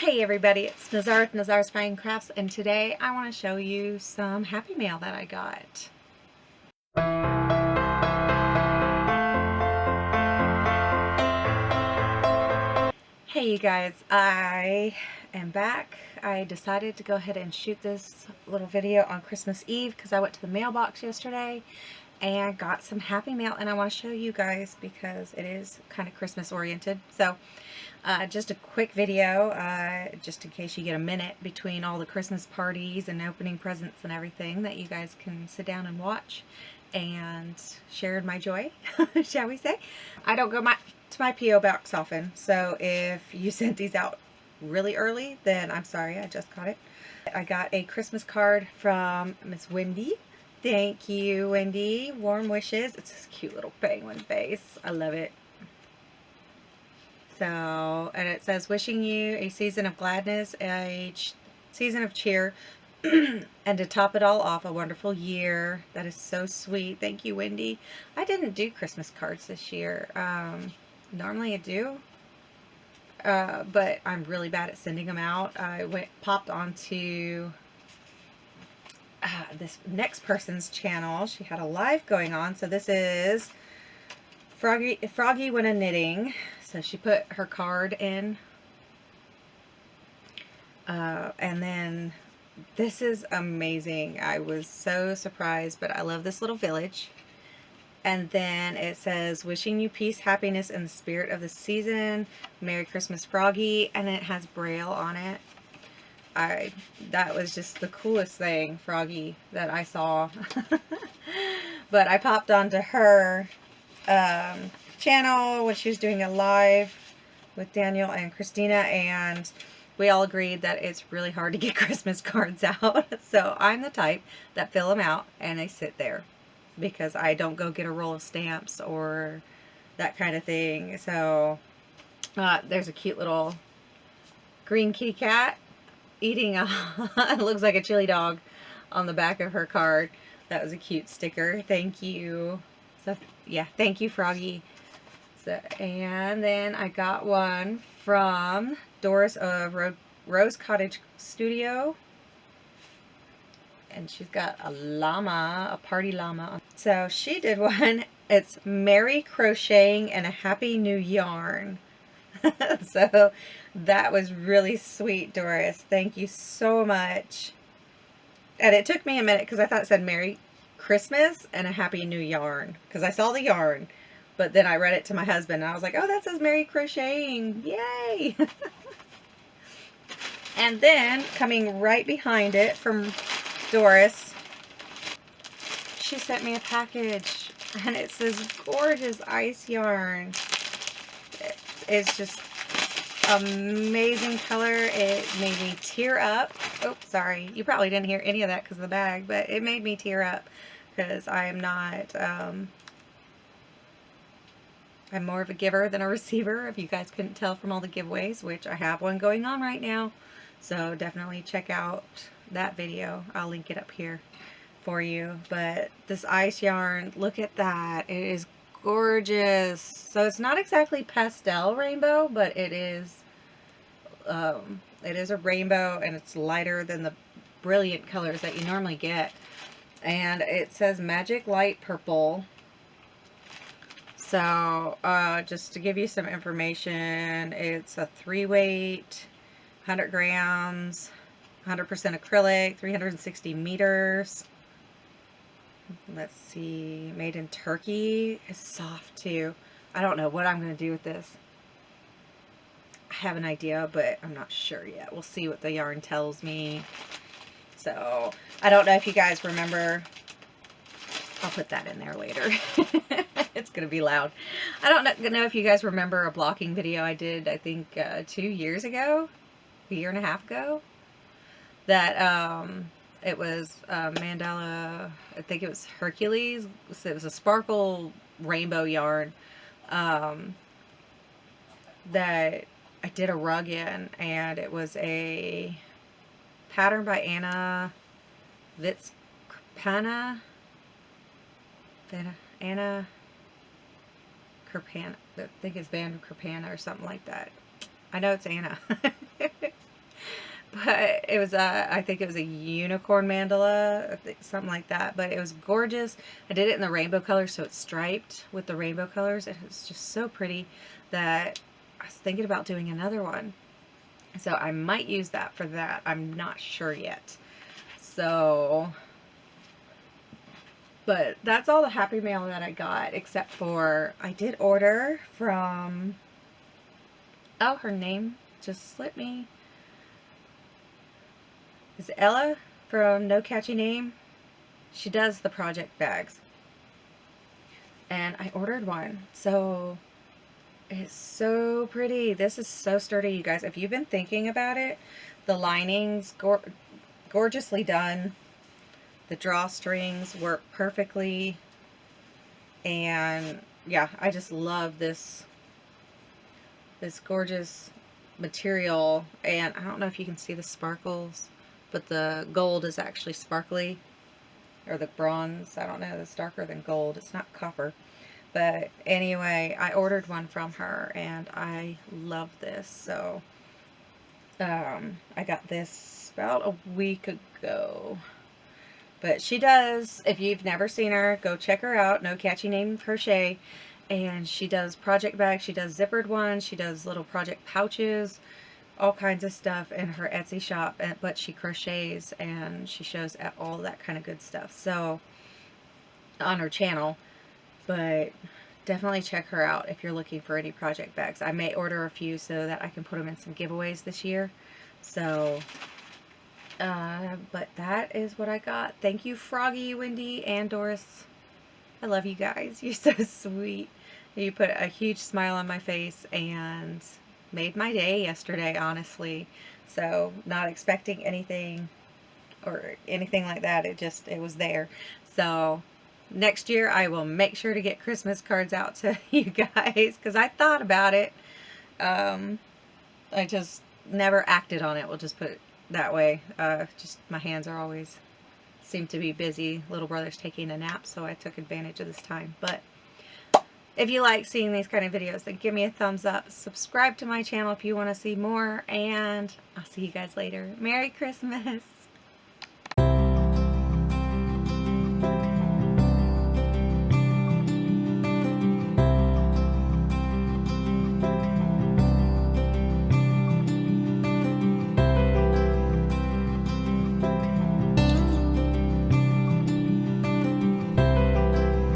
Hey everybody, it's Nazara with Nazarasfinecrafts, and today I want to show you some Happy Mail that I got. Hey you guys, I am back. I decided to go ahead and shoot this little video on Christmas Eve because I went to the mailbox yesterday and got some Happy Mail, and I want to show you guys because it is kind of Christmas oriented. So just a quick video, just in case you get a minute between all the Christmas parties and opening presents and everything, that you guys can sit down and watch and share in my joy, shall we say. I don't go to my P.O. box often, so if you sent these out really early, then I'm sorry, I just got it. I got a Christmas card from Miss Wendy. Thank you, Wendy. Warm wishes. It's this cute little penguin face. I love it. So, and it says, wishing you a season of gladness, a season of cheer, and to top it all off, a wonderful year. That is so sweet. Thank you, Wendy. I didn't do Christmas cards this year. Normally I do, but I'm really bad at sending them out. I popped onto this next person's channel. She had a live going on. So this is Froggy When a Knitting. So she put her card in. And then this is amazing. I was so surprised, but I love this little village. And then it says, wishing you peace, happiness, and the spirit of the season. Merry Christmas, Froggy. And it has Braille on it. That was just the coolest thing, Froggy, that I saw. But I popped onto her channel when she was doing a live with Daniel and Christina, and we all agreed that it's really hard to get Christmas cards out. So I'm the type that fill them out and they sit there because I don't go get a roll of stamps or that kind of thing. So there's a cute little green kitty cat eating it looks like a chili dog on the back of her card. That was a cute sticker. Thank you. So yeah, thank you, Froggy. So, and then I got one from Doris of Rose Cottage Studio, and she's got a llama, a party llama. So she did one. It's Merry Crocheting and a Happy New Yarn. So that was really sweet, Doris. Thank you so much. And it took me a minute because I thought it said Merry Christmas and a Happy New Yarn, because I saw the yarn. But then I read it to my husband, and I was like, oh, that says Merry Crocheting. Yay! And then, coming right behind it from Doris, she sent me a package. And it's this gorgeous ice yarn. It's just amazing color. It made me tear up. Oh, sorry. You probably didn't hear any of that because of the bag, but it made me tear up because I am not... I'm more of a giver than a receiver, if you guys couldn't tell from all the giveaways, which I have one going on right now. So definitely check out that video. I'll link it up here for you. But this ice yarn, look at that. It is gorgeous. So it's not exactly pastel rainbow, but it is a rainbow, and it's lighter than the brilliant colors that you normally get. And it says Magic Light Purple. So, just to give you some information, it's a 3-weight, 100 grams, 100% acrylic, 360 meters. Let's see, made in Turkey. It's soft too. I don't know what I'm going to do with this. I have an idea, but I'm not sure yet. We'll see what the yarn tells me. So, I don't know if you guys remember. I'll put that in there later. It's going to be loud. I don't know if you guys remember a blocking video I did, I think 2 years ago, a year and a half ago, that it was mandala, I think it was Hercules. It was a sparkle rainbow yarn that I did a rug in, and it was a pattern by Anna Vitskopana. Anna Kirpana, I think it's Van Kirpana or something like that. I know it's Anna. but it was I think it was a unicorn mandala, something like that, but it was gorgeous. I did it in the rainbow colors, so it's striped with the rainbow colors. It was just so pretty that I was thinking about doing another one. So I might use that for that. I'm not sure yet. So, but that's all the Happy Mail that I got, except for I did order from, oh, her name just slipped me. Is it Ella from No Catchy Name? She does the project bags. And I ordered one. So it's so pretty. This is so sturdy, you guys. If you've been thinking about it, the lining's gorgeously done. The drawstrings work perfectly. And yeah, I just love this gorgeous material. And I don't know if you can see the sparkles, but the gold is actually sparkly, or the bronze, I don't know, it's darker than gold. It's not copper. But anyway, I ordered one from her and I love this. So I got this about a week ago. But she does, if you've never seen her, go check her out. No Catchy Name Crochet. And she does project bags, she does zippered ones, she does little project pouches, all kinds of stuff in her Etsy shop. But she crochets and she shows all that kind of good stuff. So on her channel. But definitely check her out if you're looking for any project bags. I may order a few so that I can put them in some giveaways this year. So, but that is what I got. Thank you, Froggy, Wendy, and Doris. I love you guys. You're so sweet. You put a huge smile on my face and made my day yesterday, honestly. So, not expecting anything or anything like that. It was there. So, next year I will make sure to get Christmas cards out to you guys, because I thought about it. I just never acted on it. We'll just put it that way. Just my hands are always seem to be busy. Little brother's taking a nap, so I took advantage of this time. But if you like seeing these kind of videos, then give me a thumbs up. Subscribe to my channel if you want to see more, and I'll see you guys later. Merry Christmas!